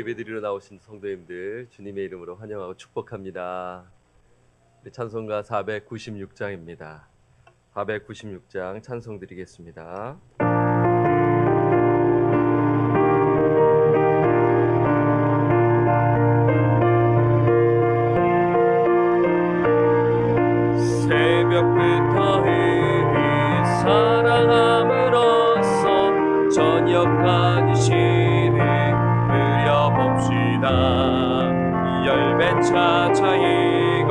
예배드리러 나오신 성도님들 주님의 이름으로 환영하고 축복합니다. 찬송가 496장입니다. 496장 찬송 드리겠습니다. 새벽부터 이 사랑함으로써 저녁까지 시를 그려봅시다. 열매 차차이고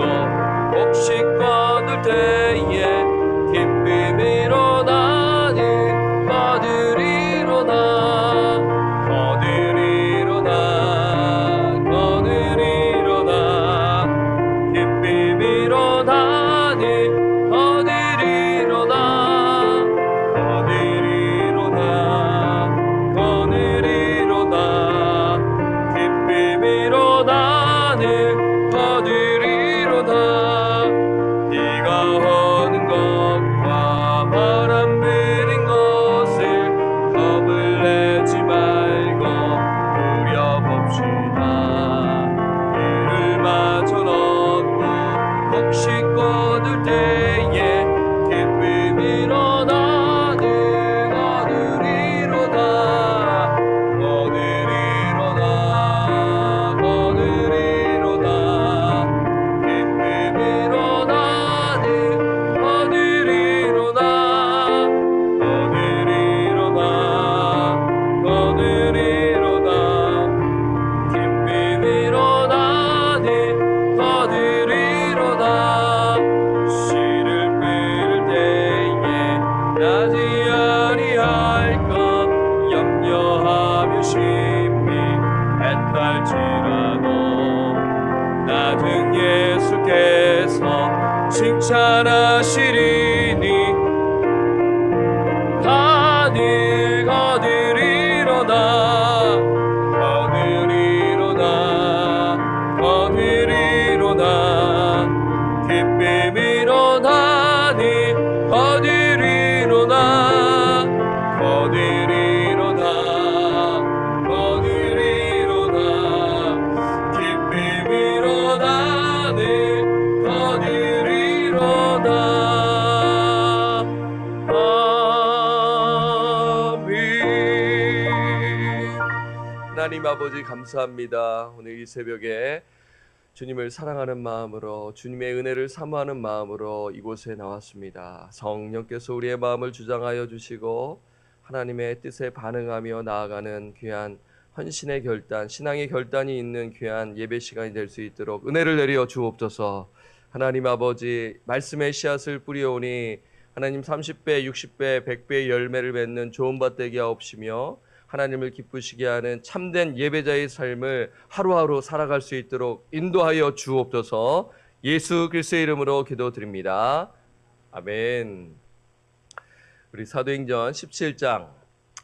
곡식 거둘 때에 기쁨으로 나는 거두리로다. 거두리로다. 거두리로다. 기쁨으로 나는 거두리로다. 거두리로다. 거두리로다. 기쁨으로 나는 거두리로다. 비가 오는 것과 바람 부는 것을 겁을 내지 말고 누려봅시다. 이를 마저 넣고 곡식 거둘 때에 기쁨으로 나는 거두리로다. 거두리로다. 거두리로다. 기쁨으로 나는 거두리로다. 거두리로다. 거두리로다. 기쁨으로 나는 거두리로다. 씨를 뿌릴 때에 나지 아니할까 염려하며 심히 애탈지라도 나중 예수께서 칭찬하시리니 다들 거두리로다. 거두리로다. 거두리로다. 기쁨으로 나는 거두리로다. 거두리로다. 거두리로다. 기쁨으로 나는 거두리로다. 아멘. 하나님 아버지 감사합니다. 오늘 이 새벽에 주님을 사랑하는 마음으로 주님의 은혜를 사모하는 마음으로 이곳에 나왔습니다. 성령께서 우리의 마음을 주장하여 주시고 하나님의 뜻에 반응하며 나아가는 귀한 헌신의 결단, 신앙의 결단이 있는 귀한 예배 시간이 될 수 있도록 은혜를 내려 주옵소서. 하나님 아버지 말씀의 씨앗을 뿌려오니 하나님 30배, 60배, 100배의 열매를 맺는 좋은 밭 되게 하옵시며 하나님을 기쁘시게 하는 참된 예배자의 삶을 하루하루 살아갈 수 있도록 인도하여 주옵소서. 예수 그리스도의 이름으로 기도드립니다. 아멘. 우리 사도행전 17장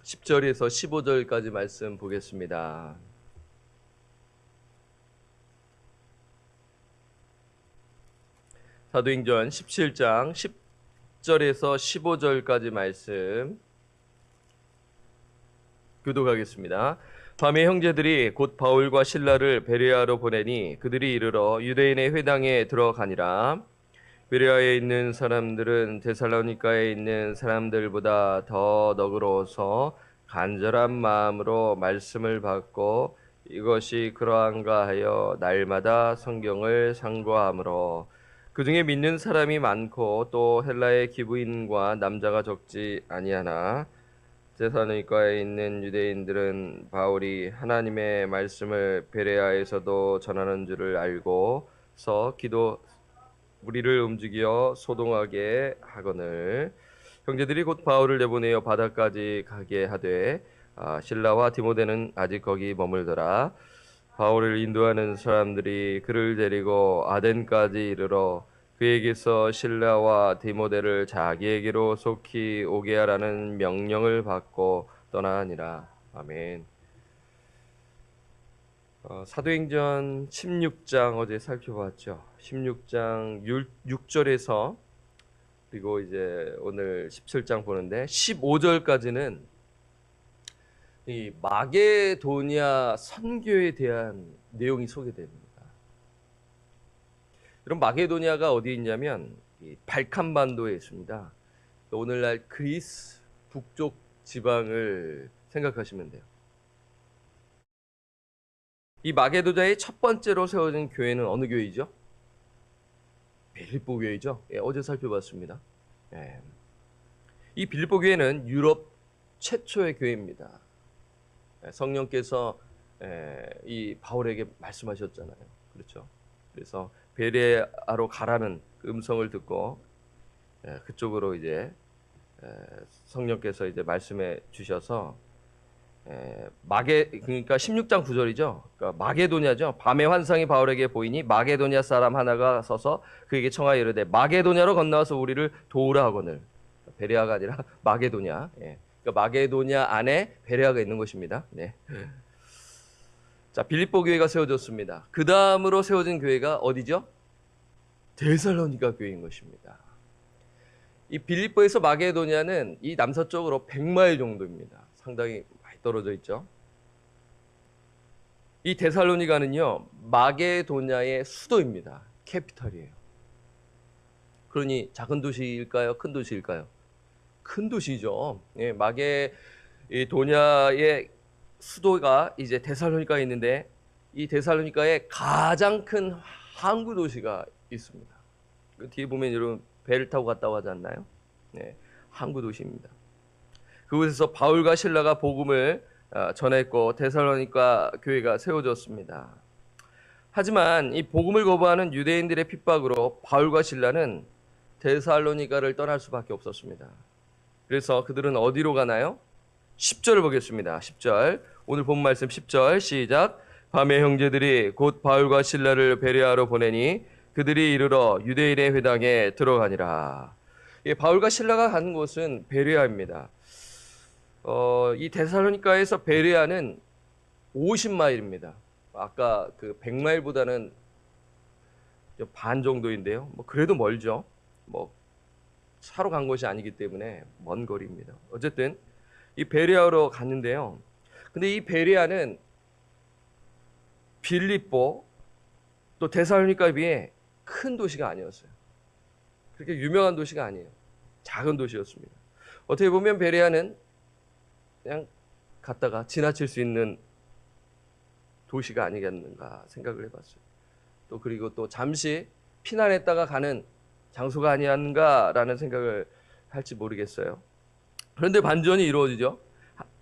10절에서 15절까지 말씀 보겠습니다. 사도행전 17장 10절에서 15절까지 말씀 교독하겠습니다. 밤에 형제들이 곧 바울과 실라를 베레아로 보내니 그들이 이르러 유대인의 회당에 들어가니라. 베레아에 있는 사람들은 데살로니가에 있는 사람들보다 더 너그러워서 간절한 마음으로 말씀을 받고 이것이 그러한가 하여 날마다 성경을 상고하므로 그 중에 믿는 사람이 많고 또 헬라의 기부인과 남자가 적지 아니하나 데살로니가에 있는 유대인들은 바울이 하나님의 말씀을 베레아에서도 전하는 줄을 알고서 무리를 움직여 소동하게 하거늘 형제들이 곧 바울을 내보내어 바다까지 가게 하되 실라와 디모데는 아직 거기 머물더라. 바울을 인도하는 사람들이 그를 데리고 아덴까지 이르러 그에게서 실라와 디모데를 자기에게로 속히 오게 하라는 명령을 받고 떠나니라. 아멘. 사도행전 16장 어제 살펴봤죠. 16장 6절에서 그리고 이제 오늘 17장 보는데 15절까지는 이 마게도냐 선교에 대한 내용이 소개됩니다. 그럼 마게도냐가 어디 있냐면 이 발칸반도에 있습니다. 오늘날 그리스 북쪽 지방을 생각하시면 돼요. 이 마게도냐의 첫 번째로 세워진 교회는 어느 교회이죠? 빌립보 교회이죠. 어제 살펴봤습니다. 이 빌립보 교회는 유럽 최초의 교회입니다. 성령께서 이 바울에게 말씀하셨잖아요. 그렇죠? 그래서 베레아로 가라는 음성을 듣고 그쪽으로 이제 성령께서 이제 말씀해 주셔서 그러니까 16장 9절이죠. 그러니까 마게도냐죠. 밤의 환상이 바울에게 보이니 마게도냐 사람 하나가 서서 그에게 청하여 이르되 마게도냐로 건너와서 우리를 도우라 하거늘. 베레아가 아니라 마게도냐. 그러니까 마게도냐 안에 베레아가 있는 것입니다. 네. 자, 빌립보 교회가 세워졌습니다. 그 다음으로 세워진 교회가 어디죠? 데살로니가 교회인 것입니다. 이 빌립보에서 마게도냐는 이 남서쪽으로 100마일 정도입니다. 상당히 많이 떨어져 있죠. 이 데살로니가는요, 마게도냐의 수도입니다. 캐피탈이에요. 그러니 작은 도시일까요? 큰 도시일까요? 큰 도시죠. 예, 마게도냐의 수도가 이제 데살로니카에 있는데 이 데살로니카에 가장 큰 항구 도시가 있습니다. 그 뒤에 보면 여러분 배를 타고 갔다고 하지 않나요? 네, 항구 도시입니다. 그곳에서 바울과 실라가 복음을 전했고 데살로니카 교회가 세워졌습니다. 하지만 이 복음을 거부하는 유대인들의 핍박으로 바울과 실라는 데살로니카를 떠날 수밖에 없었습니다. 그래서 그들은 어디로 가나요? 10절을 보겠습니다. 10절. 오늘 본 말씀 10절 시작. 밤에 형제들이 곧 바울과 실라를 베레아로 보내니 그들이 이르러 유대인의 회당에 들어가니라. 바울과 실라가 가는 곳은 베레아입니다. 이 데살로니카에서 베레아는 50마일입니다. 아까 그 100마일보다는 반 정도인데요. 뭐 그래도 멀죠. 뭐 차로 간 것이 아니기 때문에 먼 거리입니다. 어쨌든 이 베레아로 갔는데요. 근데 이 베레아는 빌립보 또 데살로니카에 비해 큰 도시가 아니었어요. 그렇게 유명한 도시가 아니에요. 작은 도시였습니다. 어떻게 보면 베레아는 그냥 갔다가 지나칠 수 있는 도시가 아니겠는가 생각을 해봤어요. 또 그리고 또 잠시 피난했다가 가는 장소가 아니었는가라는 생각을 할지 모르겠어요. 그런데 반전이 이루어지죠.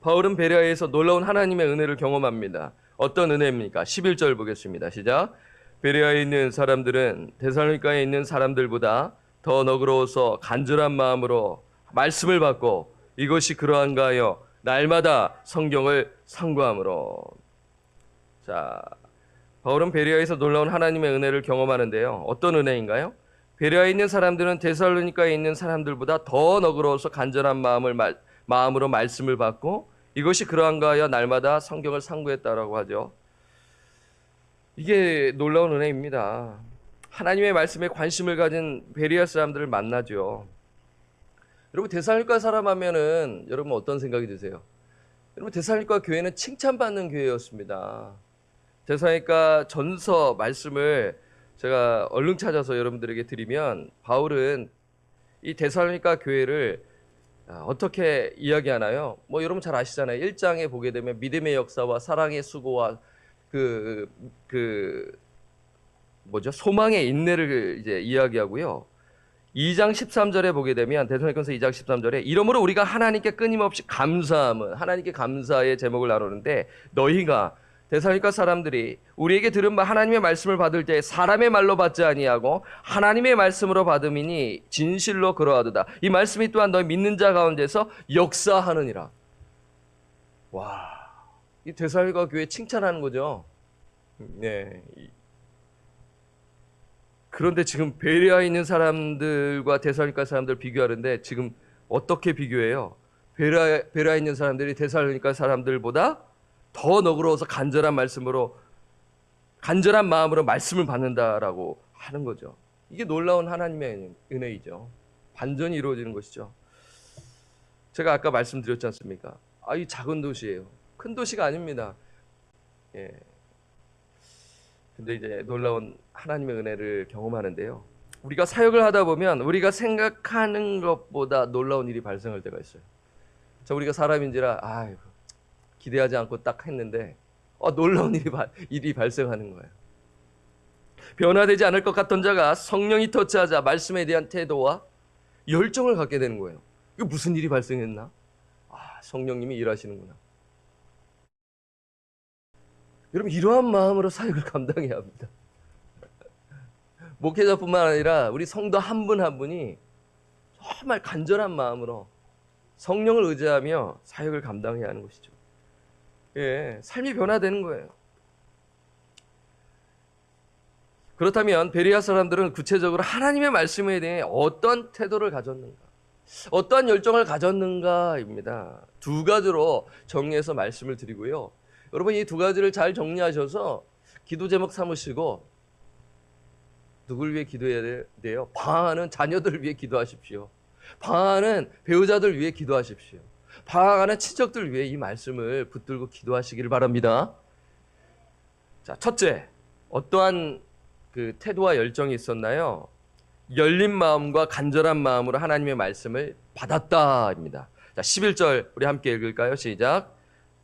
바울은 베레아에서 놀라운 하나님의 은혜를 경험합니다. 어떤 은혜입니까? 11절 보겠습니다. 시작. 베레아에 있는 사람들은 데살로니카에 있는 사람들보다 더 너그러워서 간절한 마음으로 말씀을 받고 이것이 그러한가 하여 날마다 성경을 상고함으로. 자, 바울은 베레아에서 놀라운 하나님의 은혜를 경험하는데요. 어떤 은혜인가요? 베레아에 있는 사람들은 데살로니카에 있는 사람들보다 더 너그러워서 간절한 마음으로 말씀을 받고 이것이 그러한가 하여 날마다 성경을 상고했다라고 하죠. 이게 놀라운 은혜입니다. 하나님의 말씀에 관심을 가진 베레아 사람들을 만나죠. 여러분 데살로니카 사람 하면은 여러분 어떤 생각이 드세요? 여러분 데살로니카 교회는 칭찬받는 교회였습니다. 데살로니카 전서 말씀을 제가 얼른 찾아서 여러분들에게 드리면 바울은 이 데살로니카 교회를 어떻게 이야기하나요? 뭐 여러분 잘 아시잖아요. 1장에 보게 되면 믿음의 역사와 사랑의 수고와 소망의 인내를 이제 이야기하고요. 2장 13절에 보게 되면 데살로니가서 2장 13절에 이러므로 우리가 하나님께 끊임없이 감사함은 하나님께 감사의 제목을 나누는데 너희가 데살로니가 사람들이 우리에게 들은 바 하나님의 말씀을 받을 때 사람의 말로 받지 아니하고 하나님의 말씀으로 받음이니 진실로 그러하도다. 이 말씀이 또한 너희 믿는 자 가운데서 역사하느니라. 와, 이 데살로니가 교회 칭찬하는 거죠. 네. 그런데 지금 베레아에 있는 사람들과 데살로니가 사람들 비교하는데 지금 어떻게 비교해요? 베레아에 있는 사람들이 데살로니가 사람들보다 더 너그러워서 간절한 마음으로 말씀을 받는다라고 하는 거죠. 이게 놀라운 하나님의 은혜이죠. 반전이 이루어지는 것이죠. 제가 아까 말씀드렸지 않습니까? 이 작은 도시예요. 큰 도시가 아닙니다. 예. 근데 이제 놀라운 하나님의 은혜를 경험하는데요. 우리가 사역을 하다 보면 우리가 생각하는 것보다 놀라운 일이 발생할 때가 있어요. 자, 우리가 사람인지라 기대하지 않고 딱 했는데 놀라운 일이 발생하는 거예요. 변화되지 않을 것 같던 자가 성령이 터치하자 말씀에 대한 태도와 열정을 갖게 되는 거예요. 이거 무슨 일이 발생했나? 성령님이 일하시는구나. 여러분, 이러한 마음으로 사역을 감당해야 합니다. 목회자뿐만 아니라 우리 성도 한 분 한 분이 정말 간절한 마음으로 성령을 의지하며 사역을 감당해야 하는 것이죠. 예, 삶이 변화되는 거예요. 그렇다면 베레아 사람들은 구체적으로 하나님의 말씀에 대해 어떤 태도를 가졌는가, 어떠한 열정을 가졌는가입니다. 두 가지로 정리해서 말씀을 드리고요. 여러분, 이 두 가지를 잘 정리하셔서 기도 제목 삼으시고, 누굴 위해 기도해야 돼요? 방황하는 자녀들을 위해 기도하십시오. 방황하는 배우자들 위해 기도하십시오. 방황하는 친척들 위해 이 말씀을 붙들고 기도하시기를 바랍니다. 자, 첫째, 어떠한 그 태도와 열정이 있었나요? 열린 마음과 간절한 마음으로 하나님의 말씀을 받았다입니다. 자, 11절 우리 함께 읽을까요? 시작.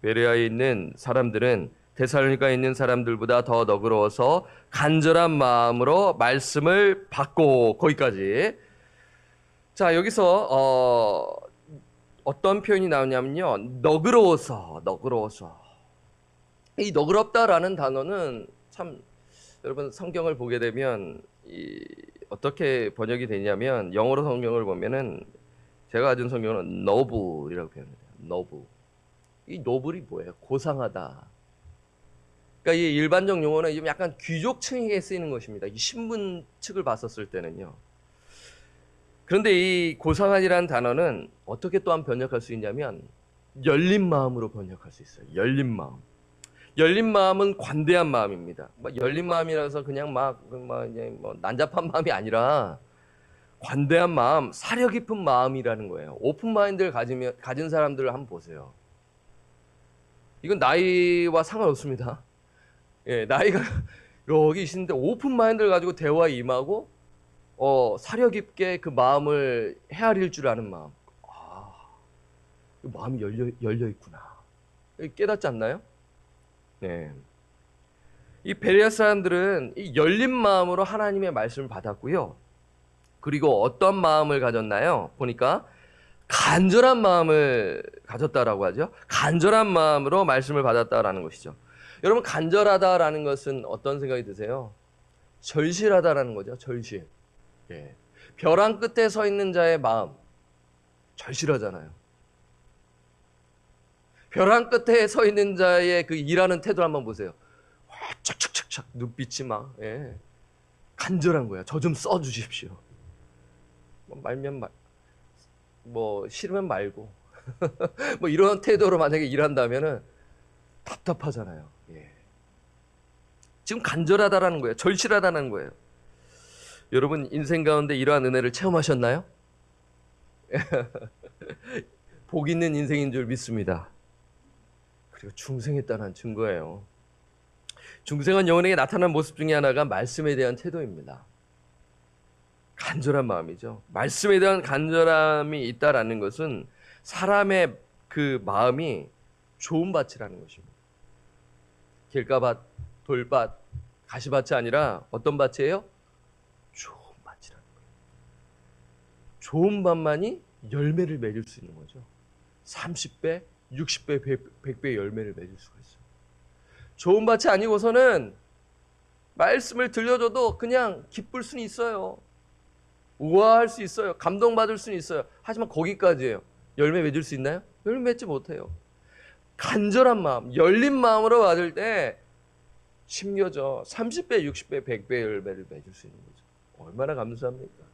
베레아에 있는 사람들은 데살로니가에 있는 사람들보다 더 너그러워서 간절한 마음으로 말씀을 받고, 거기까지. 자, 여기서 어떤 표현이 나오냐면요, 너그러워서. 이 너그럽다라는 단어는 참, 여러분 성경을 보게 되면 어떻게 번역이 되냐면, 영어로 성경을 보면은, 제가 가진 성경은 노블이라고 표현해요. 노블. 이 노블이 뭐예요? 고상하다. 그러니까 이 일반적 용어는 좀 약간 귀족층에게 쓰이는 것입니다. 이 신분 측을 봤었을 때는요. 그런데 이 고상한이라는 단어는 어떻게 또한 번역할 수 있냐면, 열린 마음으로 번역할 수 있어요. 열린 마음. 열린 마음은 관대한 마음입니다. 열린 마음이라서 그냥 난잡한 마음이 아니라 관대한 마음, 사려 깊은 마음이라는 거예요. 오픈 마인드를 가진 사람들을 한번 보세요. 이건 나이와 상관없습니다. 예, 나이가 여기 있는데 오픈 마인드를 가지고 대화에 임하고 사려 깊게 그 마음을 헤아릴 줄 아는 마음. 마음이 열려 있구나. 깨닫지 않나요? 네. 이 베레아 사람들은 이 열린 마음으로 하나님의 말씀을 받았고요. 그리고 어떤 마음을 가졌나요? 보니까 간절한 마음을 가졌다라고 하죠. 간절한 마음으로 말씀을 받았다라는 것이죠. 여러분, 간절하다라는 것은 어떤 생각이 드세요? 절실하다라는 거죠. 절실. 예. 벼랑 끝에 서 있는 자의 마음, 절실하잖아요. 벼랑 끝에 서 있는 자의 그 일하는 태도를 한번 보세요. 착착착착 눈빛이 간절한 거야. 저 좀 써주십시오. 말면 싫으면 말고 이런 태도로 만약에 일한다면은 답답하잖아요. 예. 지금 간절하다라는 거예요. 절실하다는 거예요. 여러분, 인생 가운데 이러한 은혜를 체험하셨나요? 복 있는 인생인 줄 믿습니다. 그리고 중생했다는 증거예요. 중생한 영혼에게 나타난 모습 중에 하나가 말씀에 대한 태도입니다. 간절한 마음이죠. 말씀에 대한 간절함이 있다라는 것은 사람의 그 마음이 좋은 밭이라는 것입니다. 길가밭, 돌밭, 가시밭이 아니라 어떤 밭이에요? 좋은 밭이라는 거예요. 좋은 밭만이 열매를 맺을 수 있는 거죠. 30배, 60배, 100배 열매를 맺을 수가 있어요. 좋은 밭이 아니고서는 말씀을 들려줘도 그냥 기쁠 수는 있어요. 우아할 수 있어요. 감동받을 수는 있어요. 하지만 거기까지예요. 열매 맺을 수 있나요? 열매 맺지 못해요. 간절한 마음, 열린 마음으로 받을 때 심겨져 30배, 60배, 100배 열매를 맺을 수 있는 거죠. 얼마나 감사합니까?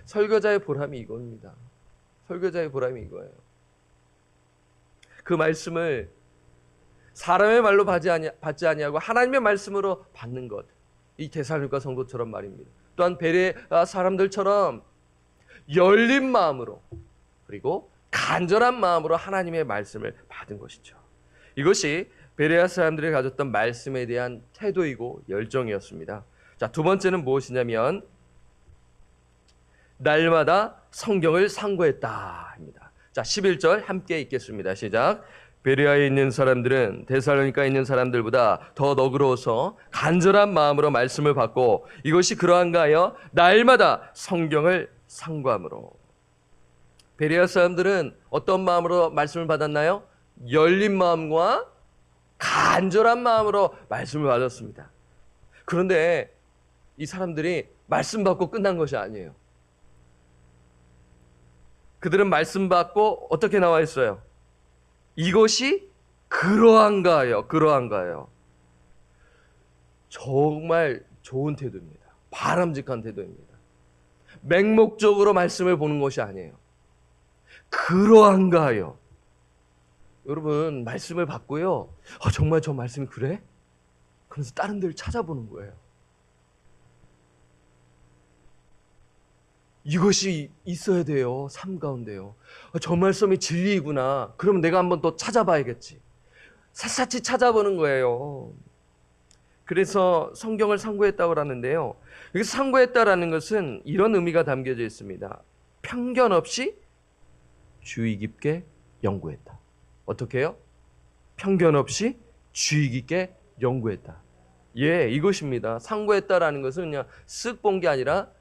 설교자의 보람이 이겁니다. 설교자의 보람이 이거예요. 그 말씀을 사람의 말로 받지 아니하고 하나님의 말씀으로 받는 것. 이 데살로니가 성도처럼 말입니다. 또한 베레아 사람들처럼 열린 마음으로, 그리고 간절한 마음으로 하나님의 말씀을 받은 것이죠. 이것이 베레아 사람들이 가졌던 말씀에 대한 태도이고 열정이었습니다. 자, 두 번째는 무엇이냐면 날마다 성경을 상고했다 합니다. 자, 11절 함께 읽겠습니다. 시작. 베레아에 있는 사람들은 데살로니가에 있는 사람들보다 더 너그러워서 간절한 마음으로 말씀을 받고 이것이 그러한가 하여 날마다 성경을 상고함으로. 베레아 사람들은 어떤 마음으로 말씀을 받았나요? 열린 마음과 간절한 마음으로 말씀을 받았습니다. 그런데 이 사람들이 말씀 받고 끝난 것이 아니에요. 그들은 말씀 받고 어떻게 나와 있어요? 이것이 그러한가 하여, 그러한가 하여. 정말 좋은 태도입니다. 바람직한 태도입니다. 맹목적으로 말씀을 보는 것이 아니에요. 그러한가 하여. 여러분, 말씀을 받고요. 정말 저 말씀이 그래? 그래서 다른 데를 찾아보는 거예요. 이것이 있어야 돼요. 삶 가운데요. 저 말씀이 진리이구나. 그러면 내가 한번 더 찾아봐야겠지. 샅샅이 찾아보는 거예요. 그래서 성경을 상고했다고 하는데요. 여기서 상고했다라는 것은 이런 의미가 담겨져 있습니다. 편견 없이 주의 깊게 연구했다. 어떻게 해요? 편견 없이 주의 깊게 연구했다. 예, 이것입니다. 상고했다라는 것은 그냥 쓱 본 게 아니라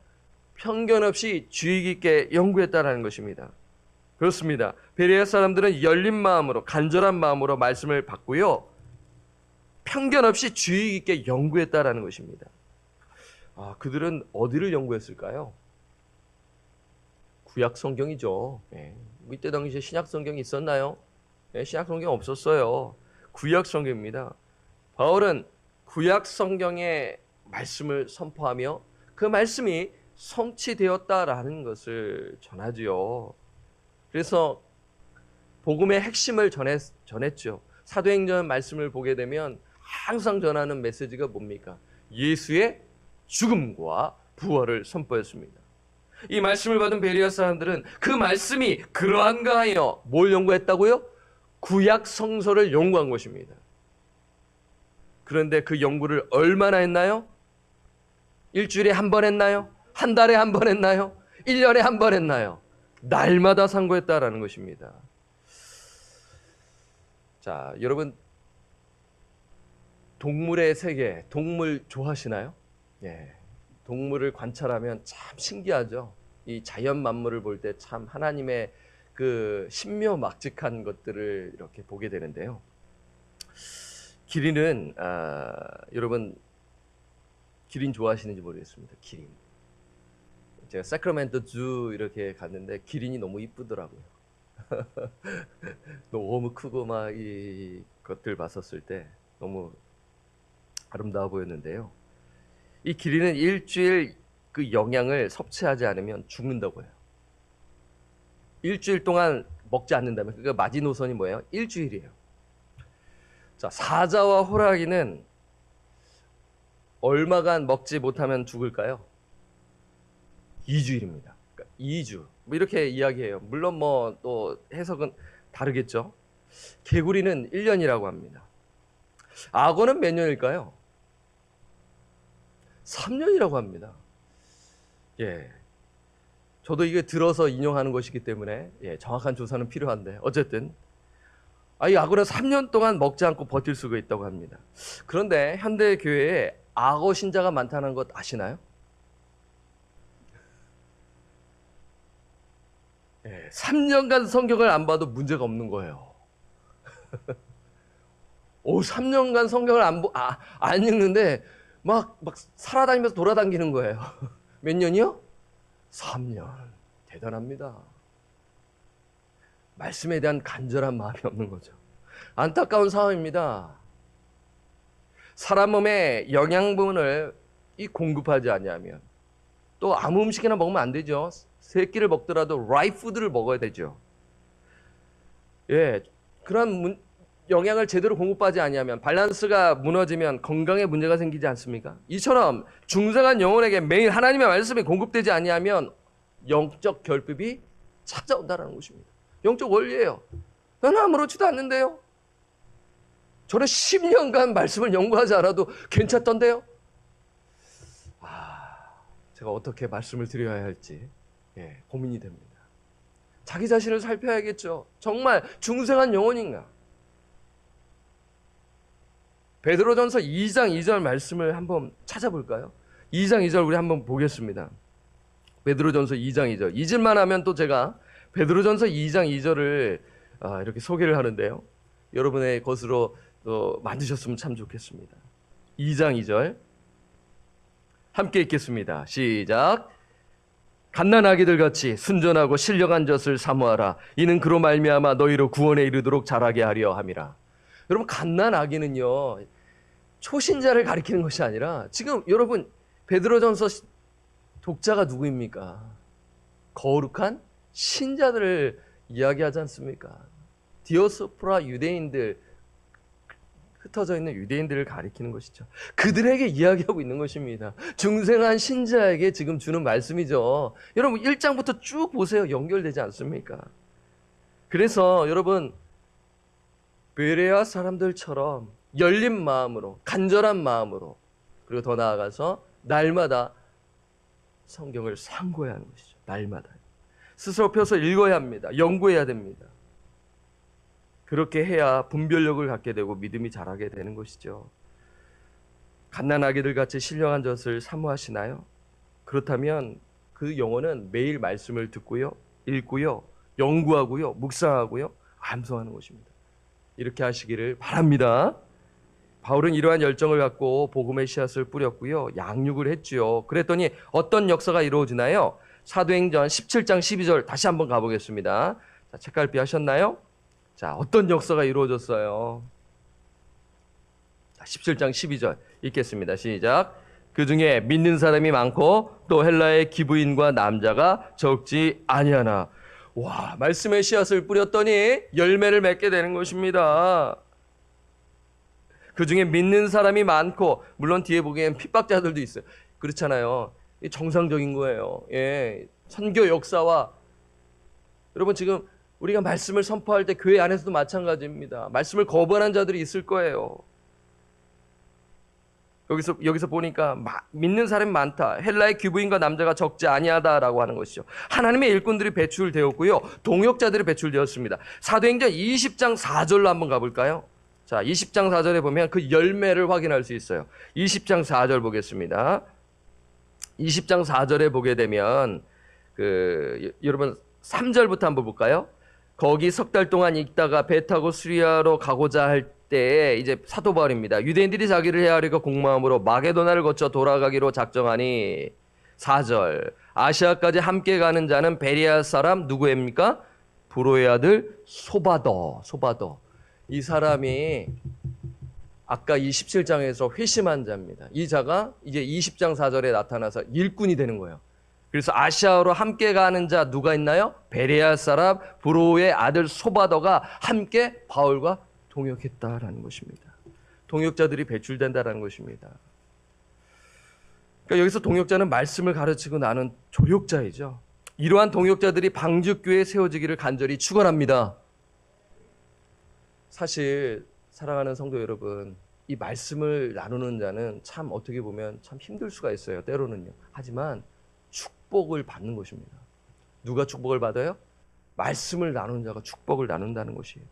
편견 없이 주의 깊게 연구했다라는 것입니다. 그렇습니다. 베레아 사람들은 열린 마음으로 간절한 마음으로 말씀을 받고요. 편견 없이 주의 깊게 연구했다라는 것입니다. 그들은 어디를 연구했을까요? 구약 성경이죠. 이때 당시에 신약 성경이 있었나요? 신약 성경 없었어요. 구약 성경입니다. 바울은 구약 성경의 말씀을 선포하며 그 말씀이 성취되었다라는 것을 전하지요. 그래서 복음의 핵심을 전했죠. 사도행전 말씀을 보게 되면 항상 전하는 메시지가 뭡니까? 예수의 죽음과 부활을 선포했습니다. 이 말씀을 받은 베레아 사람들은 그 말씀이 그러한가 하여 뭘 연구했다고요? 구약 성서를 연구한 것입니다. 그런데 그 연구를 얼마나 했나요? 일주일에 한 번 했나요? 한 달에 한 번 했나요? 1년에 한 번 했나요? 날마다 상고했다라는 것입니다. 자, 여러분 동물의 세계, 동물 좋아하시나요? 예. 동물을 관찰하면 참 신기하죠. 이 자연 만물을 볼 때 참 하나님의 그 신묘막직한 것들을 이렇게 보게 되는데요. 기린은 여러분 기린 좋아하시는지 모르겠습니다. 기린. 제가 사크라멘토 주 이렇게 갔는데 기린이 너무 이쁘더라고요. 너무 크고 막 이 것들 봤었을 때 너무 아름다워 보였는데요. 이 기린은 일주일 그 영양을 섭취하지 않으면 죽는다고 해요. 일주일 동안 먹지 않는다면 그 마지노선이 뭐예요? 일주일이에요. 자, 사자와 호랑이는 얼마간 먹지 못하면 죽을까요? 2주일입니다. 그러니까 2주. 뭐 이렇게 이야기해요. 물론 뭐 또 해석은 다르겠죠. 개구리는 1년이라고 합니다. 악어는 몇 년일까요? 3년이라고 합니다. 예. 저도 이게 들어서 인용하는 것이기 때문에 정확한 조사는 필요한데 어쨌든 이 악어는 3년 동안 먹지 않고 버틸 수가 있다고 합니다. 그런데 현대 교회에 악어 신자가 많다는 것 아시나요? 3년간 성경을 안 봐도 문제가 없는 거예요. 3년간 성경을 안 읽는데 막 살아다니면서 돌아다니는 거예요. 몇 년이요? 3년. 대단합니다. 말씀에 대한 간절한 마음이 없는 거죠. 안타까운 상황입니다. 사람 몸에 영양분을 공급하지 아니하면 또 아무 음식이나 먹으면 안 되죠. 세 끼를 먹더라도 라이푸드를 먹어야 되죠. 그런 영양을 제대로 공급하지 아니하면 밸런스가 무너지면 건강에 문제가 생기지 않습니까? 이처럼 중생한 영혼에게 매일 하나님의 말씀이 공급되지 아니하면 영적 결핍이 찾아온다는 것입니다. 영적 원리예요. 나는 아무렇지도 않는데요. 저는 10년간 말씀을 연구하지 않아도 괜찮던데요. 제가 어떻게 말씀을 드려야 할지 고민이 됩니다. 자기 자신을 살펴야겠죠. 정말 중생한 영혼인가? 베드로전서 2장 2절 말씀을 한번 찾아볼까요? 2장 2절 우리 한번 보겠습니다. 베드로전서 2장 2절. 잊을만 하면 또 제가 베드로전서 2장 2절을 이렇게 소개를 하는데요. 여러분의 것으로 또 만드셨으면 참 좋겠습니다. 2장 2절 함께 읽겠습니다. 시작. 갓난아기들 같이 순전하고 신령한 젖을 사모하라. 이는 그로 말미암아 너희로 구원에 이르도록 자라게 하려 함이라. 여러분, 갓난아기는요 초신자를 가리키는 것이 아니라, 지금 여러분 베드로전서 독자가 누구입니까? 거룩한 신자들을 이야기하지 않습니까? 디오스포라 유대인들, 흩어져 있는 유대인들을 가리키는 것이죠. 그들에게 이야기하고 있는 것입니다. 중생한 신자에게 지금 주는 말씀이죠. 여러분 1장부터 쭉 보세요. 연결되지 않습니까? 그래서 여러분 베레아 사람들처럼 열린 마음으로, 간절한 마음으로, 그리고 더 나아가서 날마다 성경을 상고해야 하는 것이죠. 날마다 스스로 펴서 읽어야 합니다. 연구해야 됩니다. 그렇게 해야 분별력을 갖게 되고 믿음이 자라게 되는 것이죠. 갓난아기들 같이 신령한 젖을 사모하시나요? 그렇다면 그 영혼은 매일 말씀을 듣고요, 읽고요, 연구하고요, 묵상하고요, 암송하는 것입니다. 이렇게 하시기를 바랍니다. 바울은 이러한 열정을 갖고 복음의 씨앗을 뿌렸고요, 양육을 했죠. 그랬더니 어떤 역사가 이루어지나요? 사도행전 17장 12절 다시 한번 가보겠습니다. 자, 책갈피 하셨나요? 자, 어떤 역사가 이루어졌어요? 17장 12절 읽겠습니다. 시작. 그 중에 믿는 사람이 많고 또 헬라의 기브인과 남자가 적지 아니하나. 와, 말씀의 씨앗을 뿌렸더니 열매를 맺게 되는 것입니다. 그 중에 믿는 사람이 많고, 물론 뒤에 보기엔 핍박자들도 있어요. 그렇잖아요. 정상적인 거예요. 선교 역사와, 여러분 지금 우리가 말씀을 선포할 때 교회 안에서도 마찬가지입니다. 말씀을 거부하는 자들이 있을 거예요. 여기서 보니까 믿는 사람이 많다. 헬라의 귀부인과 남자가 적지 아니하다라고 하는 것이죠. 하나님의 일꾼들이 배출되었고요, 동역자들이 배출되었습니다. 사도행전 20장 4절로 한번 가볼까요? 자, 20장 4절에 보면 그 열매를 확인할 수 있어요. 20장 4절 보겠습니다. 20장 4절에 보게 되면 여러분 3절부터 한번 볼까요? 거기 석 달 동안 있다가 배 타고 수리아로 가고자 할 때, 이제 사도 바울입니다. 유대인들이 자기를 헤아리고 공마음으로 마게도나를 거쳐 돌아가기로 작정하니. 4절 아시아까지 함께 가는 자는 베리아 사람 누구입니까? 브로의 아들 소바더. 이 사람이 아까 27장에서 회심한 자입니다. 이 자가 이제 20장 4절에 나타나서 일꾼이 되는 거예요. 그래서 아시아로 함께 가는 자 누가 있나요? 베레아 사람 브로의 아들 소바더가 함께 바울과 동역했다라는 것입니다. 동역자들이 배출된다라는 것입니다. 그러니까 여기서 동역자는 말씀을 가르치고 나는 조력자이죠. 이러한 동역자들이 방죽교회에 세워지기를 간절히 축원합니다. 사실 사랑하는 성도 여러분, 이 말씀을 나누는 자는 참 어떻게 보면 참 힘들 수가 있어요. 때로는요. 하지만 축복을 받는 것입니다. 누가 축복을 받아요? 말씀을 나누는 자가 축복을 나눈다는 것이에요.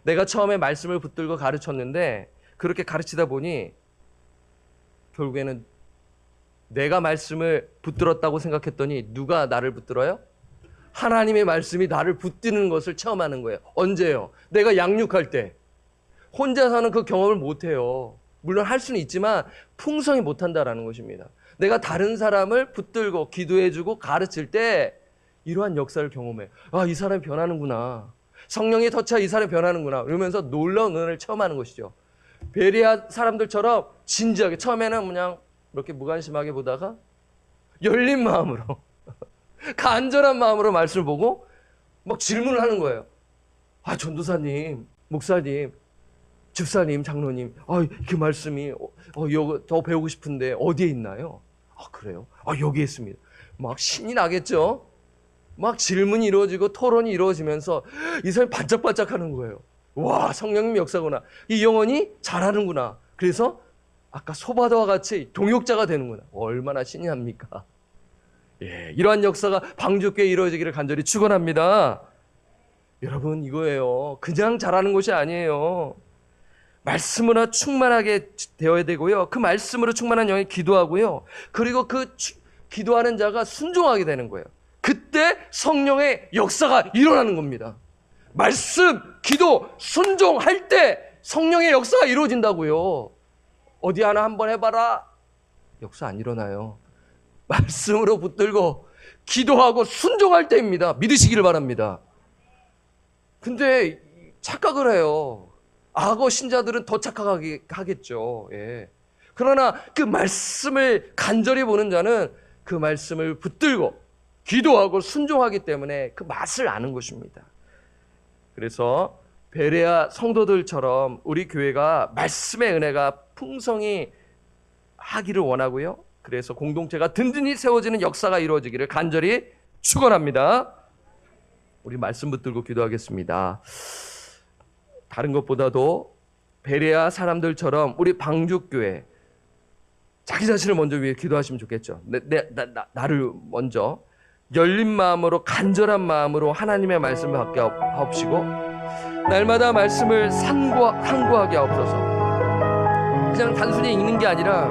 내가 처음에 말씀을 붙들고 가르쳤는데 그렇게 가르치다 보니 결국에는 내가 말씀을 붙들었다고 생각했더니 누가 나를 붙들어요? 하나님의 말씀이 나를 붙드는 것을 처음 하는 거예요. 언제요? 내가 양육할 때. 혼자서는 그 경험을 못해요. 물론 할 수는 있지만 풍성히 못한다라는 것입니다. 내가 다른 사람을 붙들고 기도해주고 가르칠 때 이러한 역사를 경험해요. 아, 이 사람이 변하는구나. 성령이 터치하 이 사람이 변하는구나. 이러면서 놀라운 은혜를 처음 하는 것이죠. 베레아 사람들처럼 진지하게, 처음에는 그냥 이렇게 무관심하게 보다가 열린 마음으로 간절한 마음으로 말씀을 보고 막 질문을 하는 거예요. 아, 전도사님, 목사님, 집사님, 장로님, 그 말씀이 이거 더 배우고 싶은데 어디에 있나요? 아, 그래요? 여기에 있습니다. 막 신이 나겠죠? 막 질문이 이루어지고 토론이 이루어지면서 이 사람이 반짝반짝 하는 거예요. 와, 성령님 역사구나. 이 영혼이 잘하는구나. 그래서 아까 소바다와 같이 동역자가 되는구나. 얼마나 신이 납니까? 예, 이러한 역사가 방주교회에 이루어지기를 간절히 축원합니다. 여러분, 이거예요. 그냥 잘하는 것이 아니에요. 말씀으로 충만하게 되어야 되고요. 그 말씀으로 충만한 영이 기도하고요. 그리고 그 기도하는 자가 순종하게 되는 거예요. 그때 성령의 역사가 일어나는 겁니다. 말씀, 기도, 순종할 때 성령의 역사가 이루어진다고요. 어디 하나 한번 해봐라. 역사 안 일어나요. 말씀으로 붙들고 기도하고 순종할 때입니다. 믿으시기를 바랍니다. 근데 착각을 해요. 악어 신자들은 더 착각하게 하겠죠. 예. 그러나 그 말씀을 간절히 보는 자는 그 말씀을 붙들고 기도하고 순종하기 때문에 그 맛을 아는 것입니다. 그래서 베레아 성도들처럼 우리 교회가 말씀의 은혜가 풍성히 하기를 원하고요. 그래서 공동체가 든든히 세워지는 역사가 이루어지기를 간절히 축원합니다. 우리 말씀 붙들고 기도하겠습니다. 다른 것보다도 베레아 사람들처럼 우리 방주교회 자기 자신을 먼저 위해 기도하시면 좋겠죠. 나를 먼저 열린 마음으로 간절한 마음으로 하나님의 말씀을 받게 하옵시고 날마다 말씀을 상고하게 하옵소서. 그냥 단순히 읽는 게 아니라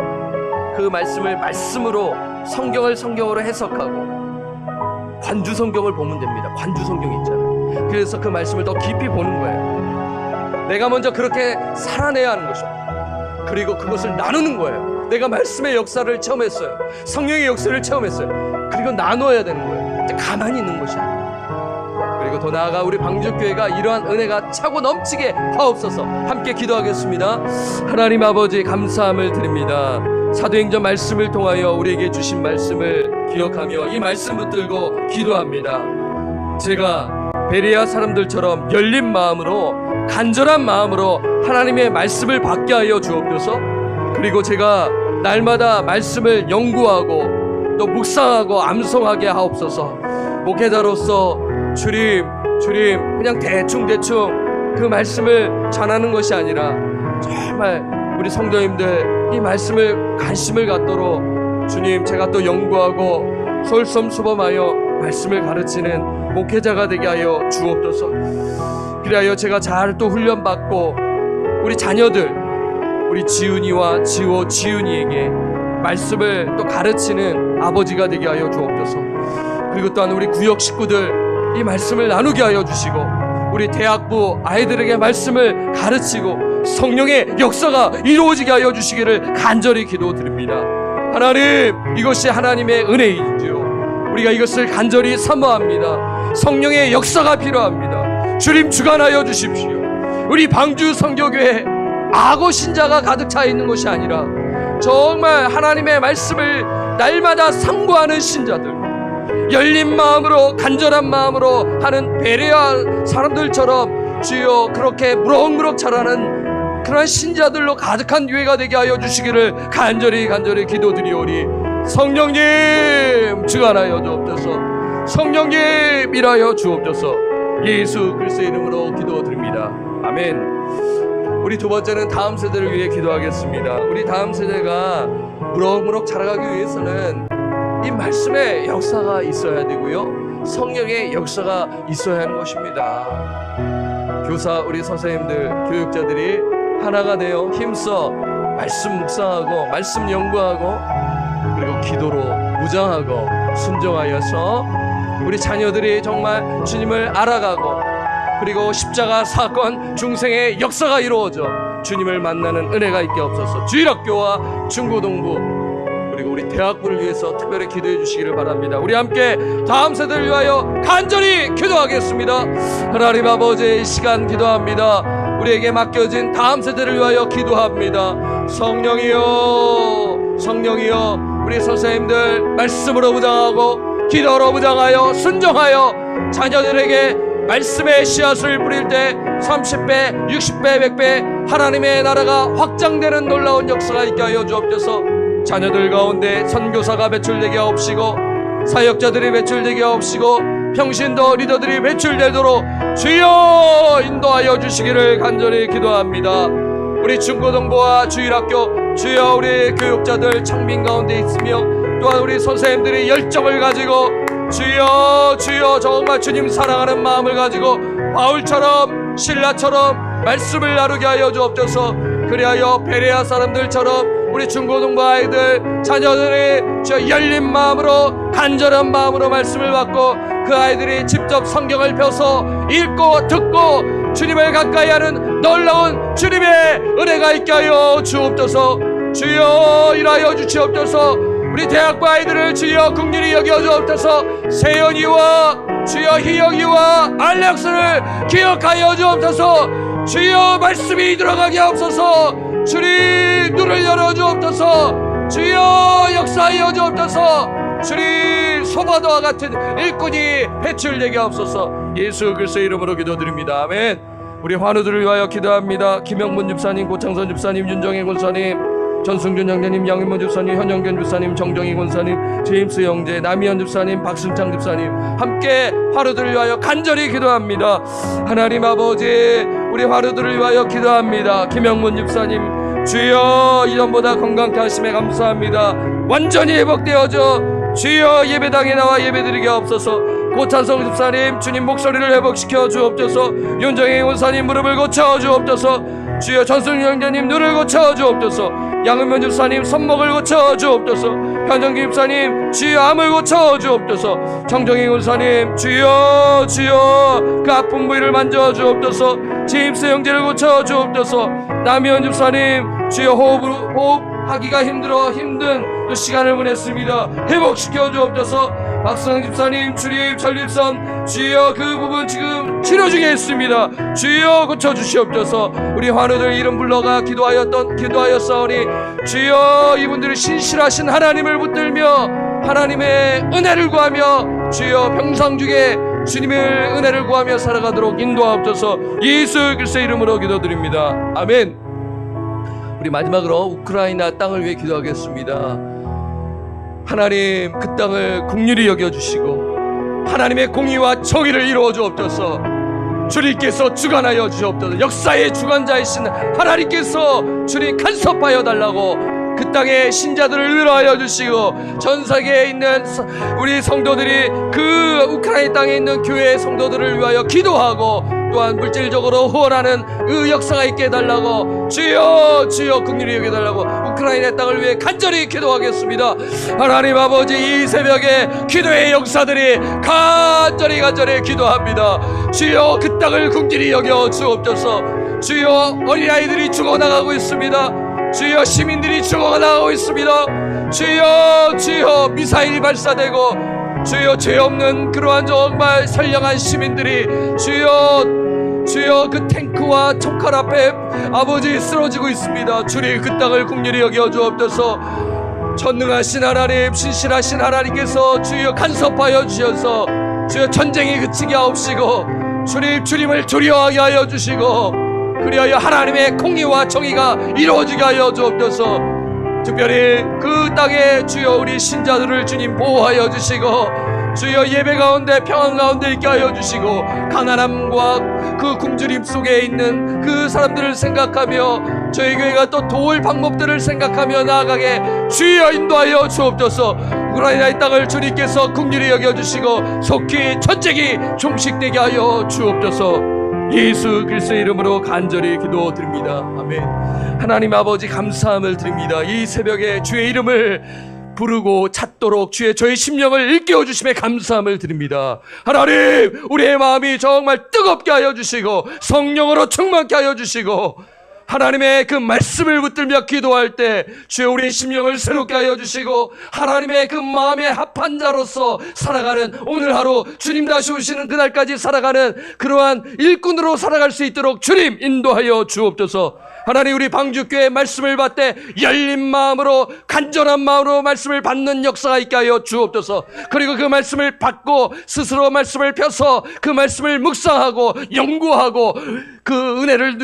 그 말씀을 말씀으로 성경으로 해석하고 관주 성경을 보면 됩니다. 관주 성경이 있잖아요. 그래서 그 말씀을 더 깊이 보는 거예요. 내가 먼저 그렇게 살아내야 하는 것입니다. 그리고 그것을 나누는 거예요. 내가 말씀의 역사를 체험했어요. 성령의 역사를 체험했어요. 그리고 나눠야 되는 거예요. 가만히 있는 것이 아니에요. 그리고 더 나아가 우리 방주교회가 이러한 은혜가 차고 넘치게 하옵소서. 함께 기도하겠습니다. 하나님 아버지 감사함을 드립니다. 사도행전 말씀을 통하여 우리에게 주신 말씀을 기억하며 이 말씀 붙들고 기도합니다. 제가 베레아 사람들처럼 열린 마음으로 간절한 마음으로 하나님의 말씀을 받게 하여 주옵소서. 그리고 제가 날마다 말씀을 연구하고 또 묵상하고 암송하게 하옵소서. 목회자로서 주님 그냥 대충 그 말씀을 전하는 것이 아니라 정말 우리 성도님들 이 말씀을 관심을 갖도록 주님 제가 또 연구하고 솔선수범하여 말씀을 가르치는 목회자가 되게 하여 주옵소서. 그리하여 제가 잘 또 훈련받고 우리 자녀들 우리 지은이와 지윤이에게 말씀을 또 가르치는 아버지가 되게 하여 주옵소서. 그리고 또한 우리 구역 식구들 이 말씀을 나누게 하여 주시고 우리 대학부 아이들에게 말씀을 가르치고 성령의 역사가 이루어지게 하여 주시기를 간절히 기도드립니다. 하나님, 이것이 하나님의 은혜이지요. 우리가 이것을 간절히 사모합니다. 성령의 역사가 필요합니다. 주님 주관하여 주십시오. 우리 방주 성교교회 악어 신자가 가득 차 있는 것이 아니라 정말 하나님의 말씀을 날마다 상고하는 신자들, 열린 마음으로 간절한 마음으로 하는 베레아 사람들처럼 주여 그렇게 무럭무럭 자라는 그런 신자들로 가득한 교회가 되게 하여 주시기를 간절히 기도드리오리. 성령님 주관하여 주옵소서. 성령님 일하여 주옵소서. 예수 그리스도의 이름으로 기도드립니다. 아멘. 우리 두 번째는 다음 세대를 위해 기도하겠습니다. 우리 다음 세대가 무럭무럭 자라가기 위해서는 이 말씀의 역사가 있어야 되고요. 성령의 역사가 있어야 하는 것입니다. 교사, 우리 선생님들, 교육자들이 하나가 되어 힘써 말씀 묵상하고 말씀 연구하고 그리고 기도로 무장하고 순종하여서 우리 자녀들이 정말 주님을 알아가고 그리고 십자가 사건 중생의 역사가 이루어져 주님을 만나는 은혜가 있게 없어서 주일학교와 중고등부 그리고 우리 대학부를 위해서 특별히 기도해 주시기를 바랍니다. 우리 함께 다음 세대를 위하여 간절히 기도하겠습니다. 하나님 아버지, 이 시간 기도합니다. 우리에게 맡겨진 다음 세대를 위하여 기도합니다. 성령이여 우리 선생님들 말씀으로 무장하고 기도로 무장하여 순종하여 자녀들에게 말씀의 씨앗을 뿌릴 때 30배, 60배, 100배 하나님의 나라가 확장되는 놀라운 역사가 있게 하여 주옵소서. 자녀들 가운데 선교사가 배출되게 하옵시고 사역자들이 배출되게 하옵시고 평신도 리더들이 배출되도록 주여 인도하여 주시기를 간절히 기도합니다. 우리 중고등부와 주일학교 주여 우리 교육자들 창빈 가운데 있으며 또한 우리 선생님들이 열정을 가지고 주여 정말 주님 사랑하는 마음을 가지고 바울처럼 신라처럼 말씀을 나누게 하여 주옵소서. 그리하여 베레아 사람들처럼 우리 중고등부 아이들 자녀들이 저 열린 마음으로 간절한 마음으로 말씀을 받고 그 아이들이 직접 성경을 펴서 읽고 듣고 주님을 가까이 하는 놀라운 주님의 은혜가 있게 하여 주옵소서. 주여 일하여 주시옵소서. 우리 대학부 아이들을 주여 긍휼히 여겨 주옵소서. 세연이와 주여 희영이와 알렉스를 기억하여 주옵소서. 주여 말씀이 들어가게 하옵소서. 주님 눈을 열어 주옵소서. 주여 역사하여 주옵소서. 주님 소바도와 같은 일꾼이 배출되게 하옵소서. 예수 그리스도의 이름으로 기도드립니다. 아멘. 우리 환우들을 위하여 기도합니다. 김영문 집사님, 고창선 집사님, 윤정혜 권사님, 전승준 형제님, 양인문 집사님, 현영견 집사님, 정정희 권사님, 제임스 형제, 남희연 집사님, 박승창 집사님 함께 환우들을 위하여 간절히 기도합니다. 하나님 아버지 우리 환우들을 위하여 기도합니다. 김영문 집사님 주여 이전보다 건강케 하심에 감사합니다. 완전히 회복되어져 주여 예배당에 나와 예배드리게 하옵소서. 고찬성 집사님 주님 목소리를 회복시켜 주옵소서. 윤정희 원사님 무릎을 고쳐 주옵소서. 주여 전승 형제님 눈을 고쳐 주옵소서. 양은면 집사님 손목을 고쳐 주옵소서. 현정기 집사님 주여 암을 고쳐 주옵소서. 정정희 원사님 주여 그 아픈 부위를 만져 주옵소서. 제임스 형제를 고쳐 주옵소서. 남희원 집사님 주여 호흡하기가 힘든 그 시간을 보냈습니다. 회복시켜 주옵소서. 박성영 집사님 주님 전립선 주여 그 부분 지금 치료 중에 있습니다. 주여 고쳐주시옵소서. 우리 환우들 이름 불러가 기도하였사오니 주여 이분들이 신실하신 하나님을 붙들며 하나님의 은혜를 구하며 주여 평상 중에 주님의 은혜를 구하며 살아가도록 인도하옵소서. 예수 그리스도의 이름으로 기도드립니다. 아멘. 우리 마지막으로 우크라이나 땅을 위해 기도하겠습니다. 하나님 그 땅을 긍휼히 여겨주시고 하나님의 공의와 정의를 이루어 주옵소서. 주님께서 주관하여 주옵소서. 역사의 주관자이신 하나님께서 주님 간섭하여 달라고 그 땅의 신자들을 위로하여 주시고 전 세계에 있는 우리 성도들이 그 우크라이나 땅에 있는 교회 성도들을 위하여 기도하고 또한 물질적으로 후원하는 그 역사가 있게 해달라고 주여 긍휼히 여겨달라고 우크라이나 땅을 위해 간절히 기도하겠습니다. 하나님 아버지 이 새벽에 기도의 역사들이 간절히 기도합니다. 주여 그 땅을 긍휼히 여겨 주옵소서. 주여 어린아이들이 죽어나가고 있습니다. 주여 시민들이 죽어나가고 있습니다. 주여 미사일이 발사되고 주여 죄 없는 그러한 정말 선량한 시민들이 주여 그 탱크와 총칼 앞에 아버지 쓰러지고 있습니다. 주님 그 땅을 긍휼히 여겨 주옵소서. 전능하신 하나님 신실하신 하나님께서 주여 간섭하여 주셔서 주여 전쟁이 그치게 하옵시고 주님을 두려워하게 하여 주시고 그리하여 하나님의 공의와 정의가 이루어지게 하여 주옵소서. 특별히 그 땅에 주여 우리 신자들을 주님 보호하여 주시고 주여 예배 가운데 평안 가운데 있게 하여 주시고 가난함과 그 굶주림 속에 있는 그 사람들을 생각하며 저희 교회가 또 도울 방법들을 생각하며 나아가게 주여 인도하여 주옵소서. 우크라이나의 땅을 주님께서 긍휼히 여겨주시고 속히 전쟁이 종식되게 하여 주옵소서. 예수 그리스도의 이름으로 간절히 기도드립니다. 아멘. 하나님 아버지 감사함을 드립니다. 이 새벽에 주의 이름을 부르고 찾도록 저의 심령을 일깨워 주심에 감사함을 드립니다. 하나님 우리의 마음이 정말 뜨겁게 하여 주시고 성령으로 충만케 하여 주시고 하나님의 그 말씀을 붙들며 기도할 때 주여 우리의 심령을 새롭게 하여 주시고 하나님의 그 마음에 합한 자로서 살아가는 오늘 하루 주님 다시 오시는 그날까지 살아가는 그러한 일꾼으로 살아갈 수 있도록 주님 인도하여 주옵소서. 하나님 우리 방주교회 말씀을 받되 열린 마음으로 간절한 마음으로 말씀을 받는 역사가 있게 하여 주옵소서. 그리고 그 말씀을 받고 스스로 말씀을 펴서 그 말씀을 묵상하고 연구하고 그 은혜를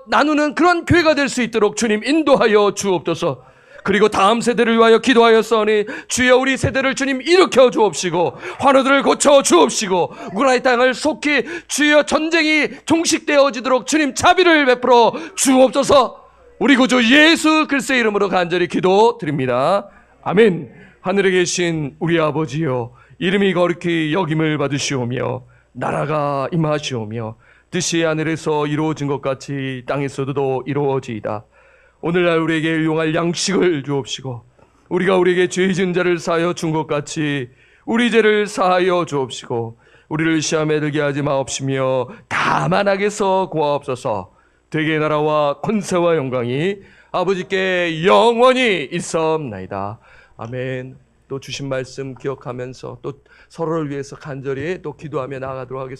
나누는 그런 교회가 될 수 있도록 주님 인도하여 주옵소서. 그리고 다음 세대를 위하여 기도하였사오니 주여 우리 세대를 주님 일으켜 주옵시고 환우들을 고쳐 주옵시고 우크라이나 땅을 속히 주여 전쟁이 종식되어지도록 주님 자비를 베풀어 주옵소서. 우리 구주 예수 그리스도의 이름으로 간절히 기도드립니다. 아멘. 하늘에 계신 우리 아버지여, 이름이 거룩히 여김을 받으시오며 나라가 임하시오며 뜻이 하늘에서 이루어진 것 같이 땅에서도 이루어지이다. 오늘날 우리에게 일용할 양식을 주옵시고 우리가 우리에게 죄 지은 자를 사하여 준 것 같이 우리 죄를 사하여 주옵시고 우리를 시험에 들게 하지 마옵시며 다만 악에서 구하옵소서. 되게 나라와 권세와 영광이 아버지께 영원히 있사옵나이다. 아멘. 또 주신 말씀 기억하면서 또 서로를 위해서 간절히 또 기도하며 나아가도록 하겠습니다.